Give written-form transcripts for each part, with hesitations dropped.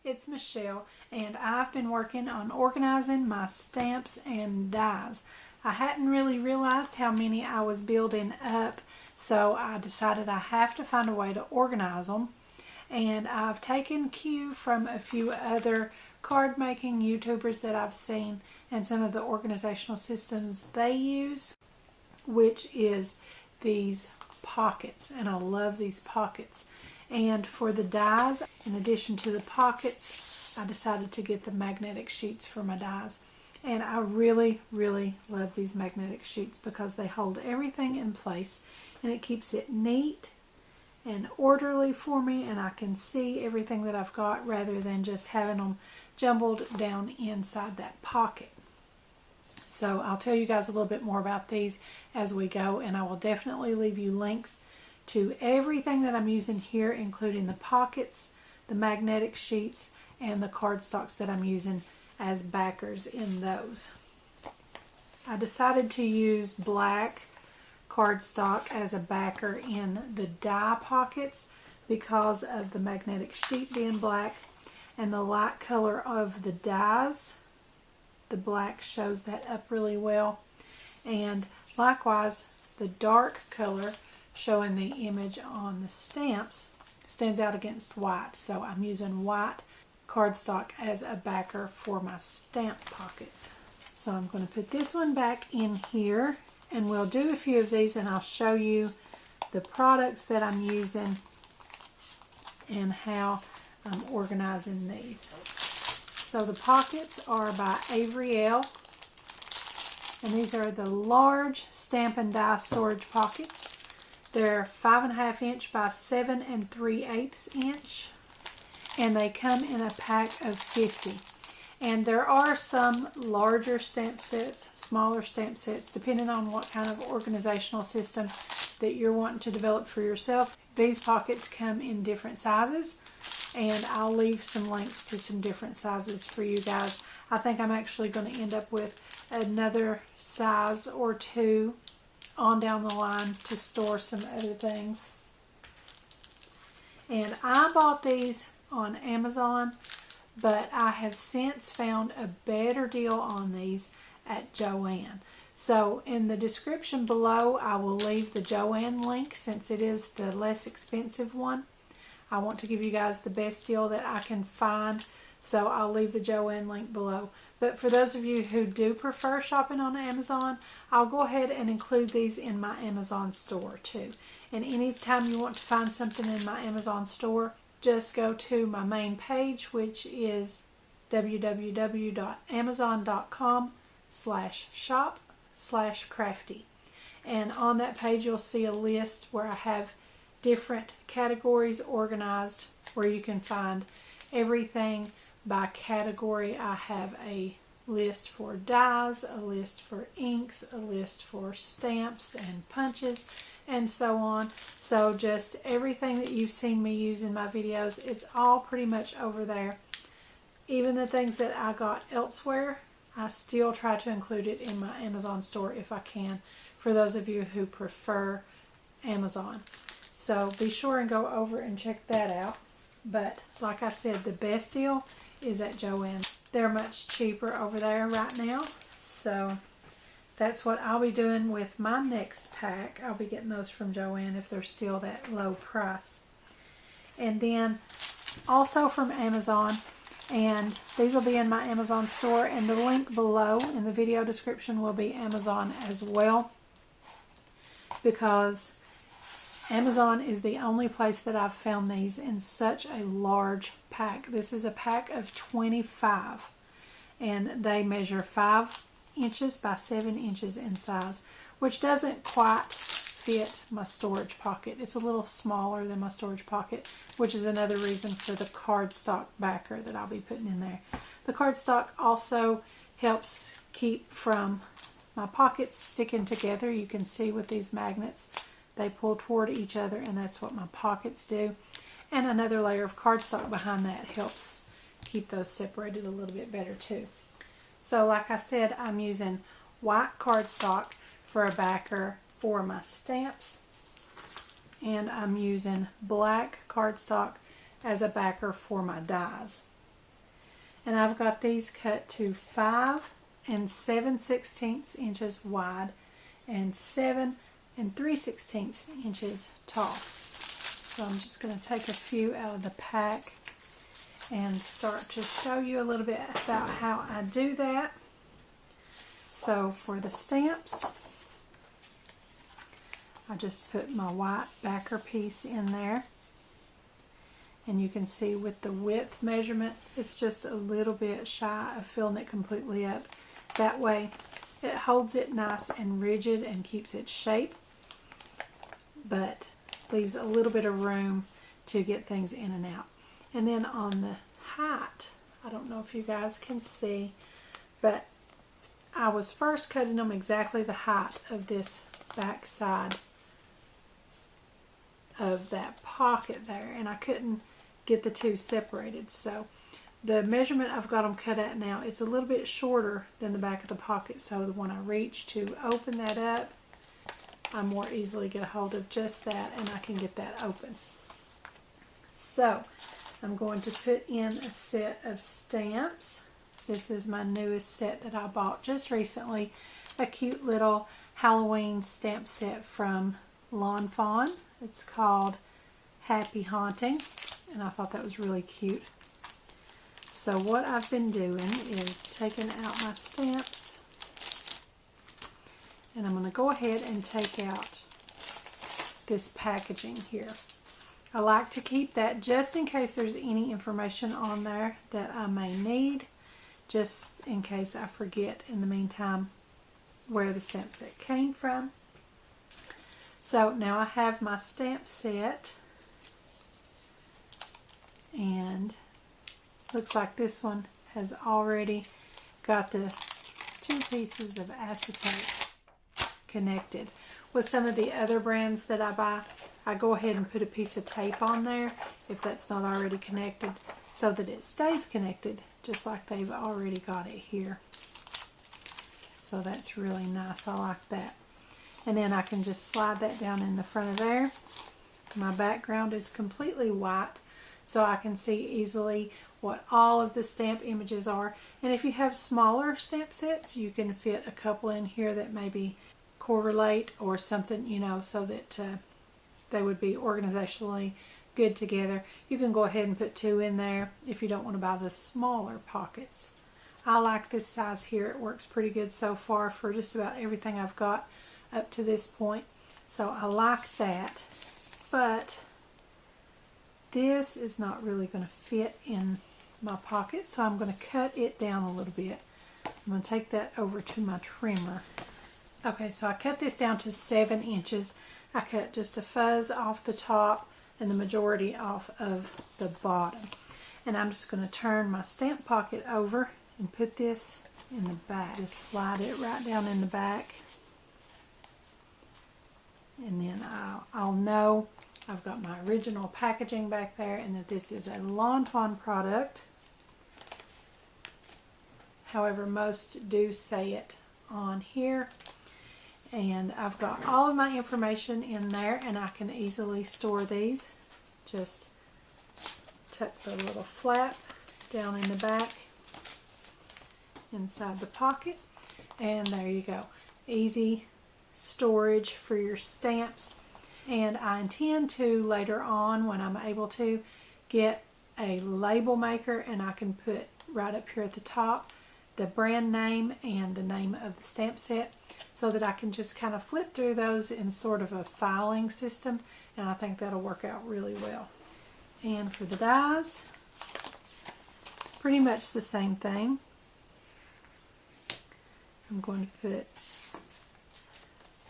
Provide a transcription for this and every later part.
it's Michelle, and I've been working on organizing my stamps and dies. I hadn't really realized how many I was building up, so I decided I have to find a way to organize them. And I've taken cue from a few other card making YouTubers that I've seen and some of the organizational systems they use, which is these pockets, and I love these pockets. And for the dies, in addition to the pockets, I decided to get the magnetic sheets for my dies. And I really, really love these magnetic sheets because they hold everything in place and it keeps it neat and orderly for me, and I can see everything that I've got rather than just having them jumbled down inside that pocket. So I'll tell you guys a little bit more about these as we go, and I will definitely leave you links to everything that I'm using here, including the pockets, the magnetic sheets, and the cardstocks that I'm using as backers in those. I decided to use black cardstock as a backer in the die pockets because of the magnetic sheet being black and the light color of the dies. The black shows that up really well, and likewise the dark color showing the image on the stamps stands out against white, so I'm using white cardstock as a backer for my stamp pockets. So I'm going to put this one back in here, and we'll do a few of these and I'll show you the products that I'm using and how I'm organizing these. So the pockets are by Avery, Elle, and these are the large stamp and die storage pockets. They're 5.5 inch by 7 3/8 inch, and they come in a pack of 50. And there are some larger stamp sets, smaller stamp sets, depending on what kind of organizational system that you're wanting to develop for yourself. These pockets come in different sizes, and I'll leave some links to some different sizes for you guys. I think I'm actually going to end up with another size or two on down the line to store some other things. And I bought these on Amazon, but I have since found a better deal on these at Joann. So in the description below, I will leave the Joann link since it is the less expensive one. I want to give you guys the best deal that I can find, so I'll leave the Joann link below. But for those of you who do prefer shopping on Amazon, I'll go ahead and include these in my Amazon store too. And anytime you want to find something in my Amazon store, just go to my main page, which is www.amazon.com/shop/craftie. And on that page you'll see a list where I have different categories organized where you can find everything by category. I have a list for dies, a list for inks, a list for stamps and punches, and so on. So just everything that you've seen me use in my videos, it's all pretty much over there. Even the things that I got elsewhere, I still try to include it in my Amazon store if I can, for those of you who prefer Amazon. So be sure and go over and check that out. But like I said, the best deal is at Joann. They're much cheaper over there right now. So that's what I'll be doing with my next pack. I'll be getting those from Joann if they're still that low price. And then also from Amazon, and these will be in my Amazon store, and the link below in the video description will be Amazon as well, because Amazon is the only place that I've found these in such a large pack. This is a pack of 25, and they measure 5 inches by 7 inches in size, which doesn't quite fit my storage pocket. It's a little smaller than my storage pocket, which is another reason for the cardstock backer that I'll be putting in there. The cardstock also helps keep from my pockets sticking together. You can see with these magnets, they pull toward each other, and that's what my pockets do. And another layer of cardstock behind that helps keep those separated a little bit better too. So like I said, I'm using white cardstock for a backer for my stamps, and I'm using black cardstock as a backer for my dies. And I've got these cut to 5 7/16 inches wide and 7 3/16 inches tall. So I'm just going to take a few out of the pack and start to show you a little bit about how I do that. So for the stamps, I just put my white backer piece in there. And you can see with the width measurement, it's just a little bit shy of filling it completely up. That way it holds it nice and rigid and keeps its shape, but leaves a little bit of room to get things in and out. And then on the height, I don't know if you guys can see, but I was first cutting them exactly the height of this back side of that pocket there, and I couldn't get the two separated. So the measurement I've got them cut at now, it's a little bit shorter than the back of the pocket, so when I reach to open that up, I more easily get a hold of just that and I can get that open. So I'm going to put in a set of stamps. This is my newest set that I bought just recently, a cute little Halloween stamp set from Lawn Fawn. It's called Happy Haunting, and I thought that was really cute. So what I've been doing is taking out my stamps, and I'm going to go ahead and take out this packaging here. I like to keep that just in case there's any information on there that I may need, just in case I forget in the meantime where the stamp set came from. So now I have my stamp set, and looks like this one has already got the 2 pieces of acetate connected. With some of the other brands that I buy, I go ahead and put a piece of tape on there if that's not already connected, so that it stays connected just like they've already got it here. So that's really nice. I like that. And then I can just slide that down in the front of there. My background is completely white, so I can see easily what all of the stamp images are. And if you have smaller stamp sets, you can fit a couple in here that maybe correlate or something, you know, so that they would be organizationally good together. You can go ahead and put 2 in there if you don't want to buy the smaller pockets. I like this size here. It works pretty good so far for just about everything I've got up to this point. So I like that. But this is not really going to fit in my pocket, so I'm going to cut it down a little bit. I'm going to take that over to my trimmer. Okay, so I cut this down to 7 inches. I cut just a fuzz off the top and the majority off of the bottom. And I'm just going to turn my stamp pocket over and put this in the back. Just slide it right down in the back. And then I'll know I've got my original packaging back there and that this is a Lawn Fawn product. However, most do say it on here. And I've got all of my information in there, and I can easily store these. Just tuck the little flap down in the back inside the pocket, and there you go. Easy storage for your stamps. And I intend to later on, when I'm able to, get a label maker, and I can put right up here at the top the brand name and the name of the stamp set, so that I can just kind of flip through those in sort of a filing system, and I think that'll work out really well. And for the dies, pretty much the same thing. I'm going to put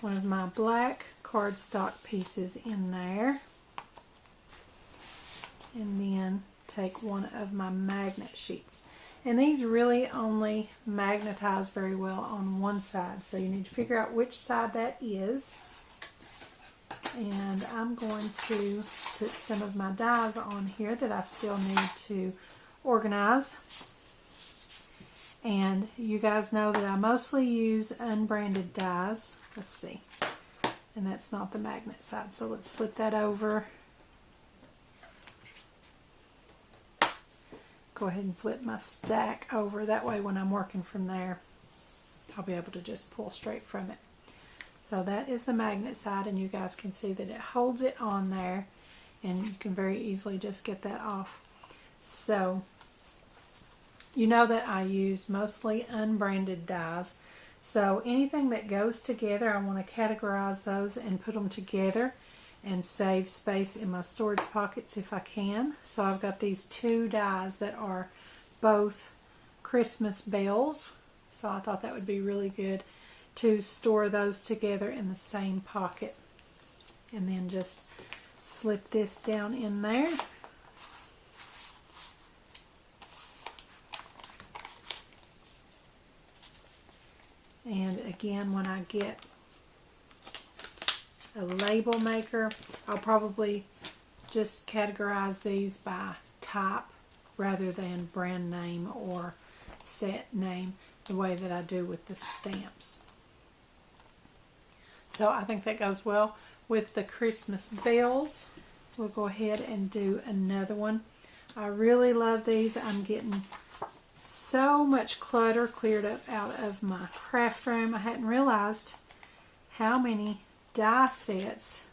one of my black cardstock pieces in there, and then take one of my magnet sheets. And these really only magnetize very well on one side, so you need to figure out which side that is. And I'm going to put some of my dies on here that I still need to organize. And you guys know that I mostly use unbranded dies. Let's see. And that's not the magnet side, so let's flip that over. go ahead and flip my stack over. That way when I'm working from there, I'll be able to just pull straight from it. So that is the magnet side, and you guys can see that it holds it on there, and you can very easily just get that off. So you know that I use mostly unbranded dies. So anything that goes together, I want to categorize those and put them together and save space in my storage pockets if I can. So I've got these two dies that are both Christmas bells. So I thought that would be really good to store those together in the same pocket. And then just slip this down in there. And again, when I get a label maker, I'll probably just categorize these by type rather than brand name or set name, the way that I do with the stamps. So I think that goes well with the Christmas bells. We'll go ahead and do another one. I really love these. I'm getting so much clutter cleared up out of my craft room. I hadn't realized how many die sets.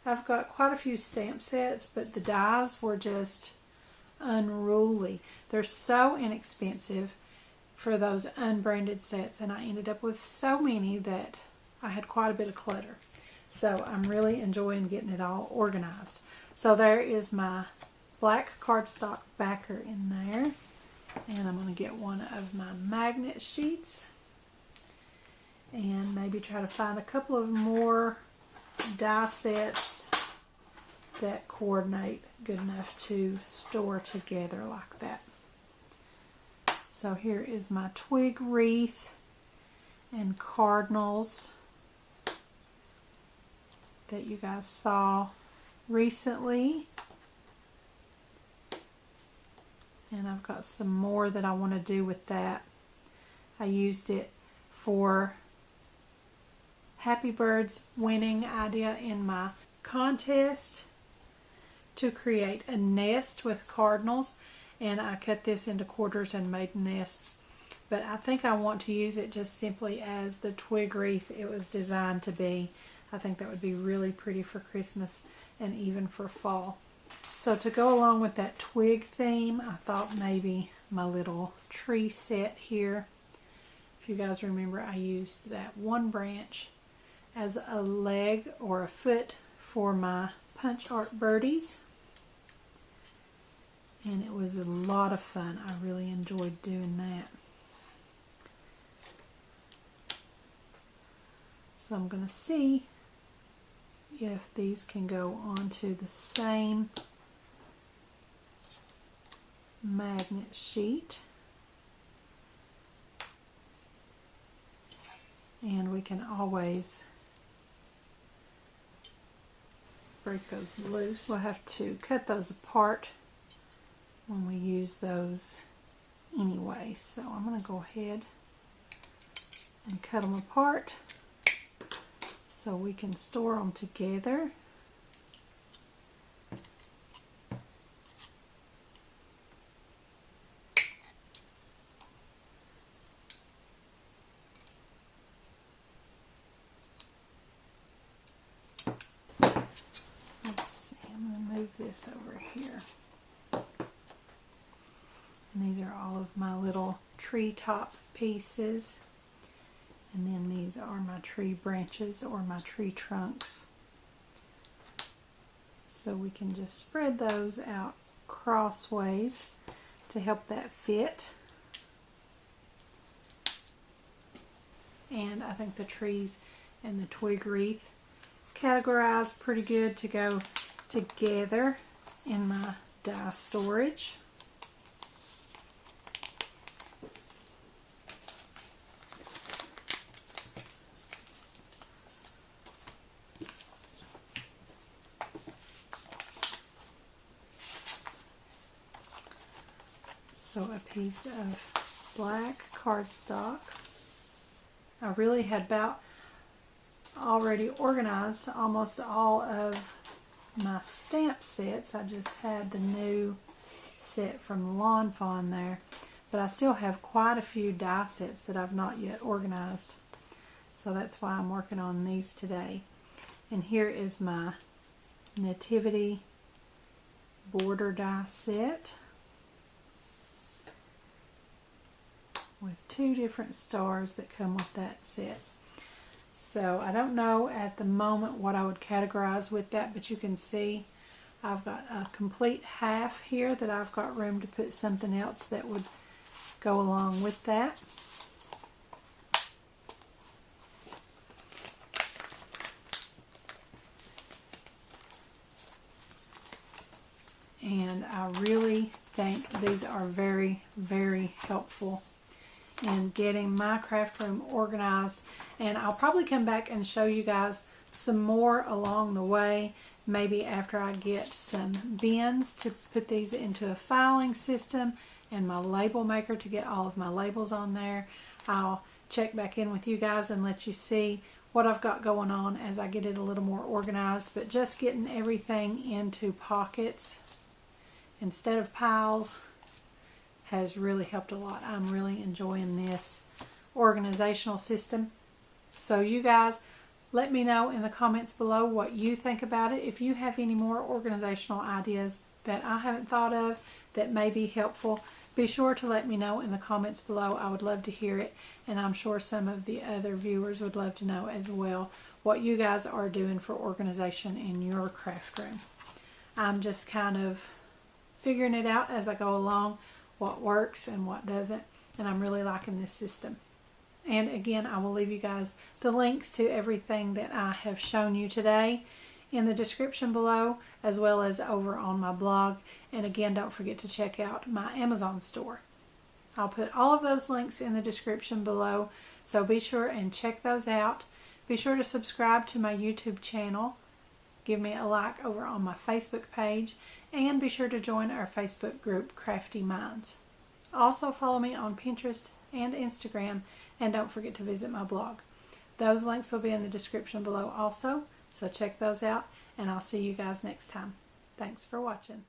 I've got quite a few stamp sets, but the dies were just unruly. They're so inexpensive for those unbranded sets, and I ended up with so many that I had quite a bit of clutter. So I'm really enjoying getting it all organized. So there is my black cardstock backer in there. And I'm going to get one of my magnet sheets and maybe try to find a couple of more die sets that coordinate good enough to store together like that. So here is my twig wreath and cardinals that you guys saw recently. And I've got some more that I want to do with that. I used it for Happy Bird's winning idea in my contest to create a nest with cardinals. And I cut this into quarters and made nests. But I think I want to use it just simply as the twig wreath it was designed to be. I think that would be really pretty for Christmas and even for fall. So to go along with that twig theme, I thought maybe my little tree set here. If you guys remember, I used that one branch as a leg or a foot for my punch art birdies. And it was a lot of fun. I really enjoyed doing that. So I'm going to see if these can go onto the same magnet sheet, and we can always break those loose. We'll have to cut those apart when we use those anyway, so I'm going to go ahead and cut them apart so we can store them together. Let's see, I'm going to move this over here. And these are all of my little tree top pieces. And then these are my tree branches or my tree trunks. So we can just spread those out crossways to help that fit. And I think the trees and the twig wreath categorize pretty good to go together in my die storage. So a piece of black cardstock. I really had about already organized almost all of my stamp sets. I just had the new set from the Lawn Fawn there. But I still have quite a few die sets that I've not yet organized. So that's why I'm working on these today. And here is my Nativity border die set with 2 different stars that come with that set. So I don't know at the moment what I would categorize with that, but you can see I've got a complete half here that I've got room to put something else that would go along with that. And I really think these are very, very helpful in getting my craft room organized. And I'll probably come back and show you guys some more along the way, maybe after I get some bins to put these into a filing system and my label maker to get all of my labels on there. I'll check back in with you guys and let you see what I've got going on as I get it a little more organized. But just getting everything into pockets instead of piles has really helped a lot. I'm really enjoying this organizational system. So you guys, let me know in the comments below what you think about it. If you have any more organizational ideas that I haven't thought of that may be helpful, be sure to let me know in the comments below. I would love to hear it, and I'm sure some of the other viewers would love to know as well what you guys are doing for organization in your craft room. I'm just kind of figuring it out as I go along, what works and what doesn't, and I'm really liking this system. And again, I will leave you guys the links to everything that I have shown you today in the description below, as well as over on my blog. And again, don't forget to check out my Amazon store. I'll put all of those links in the description below, so be sure and check those out. Be sure to subscribe to my YouTube channel. Give me a like over on my Facebook page, and be sure to join our Facebook group, Craftie Minds. Also follow me on Pinterest and Instagram, and don't forget to visit my blog. Those links will be in the description below also, so check those out, and I'll see you guys next time. Thanks for watching.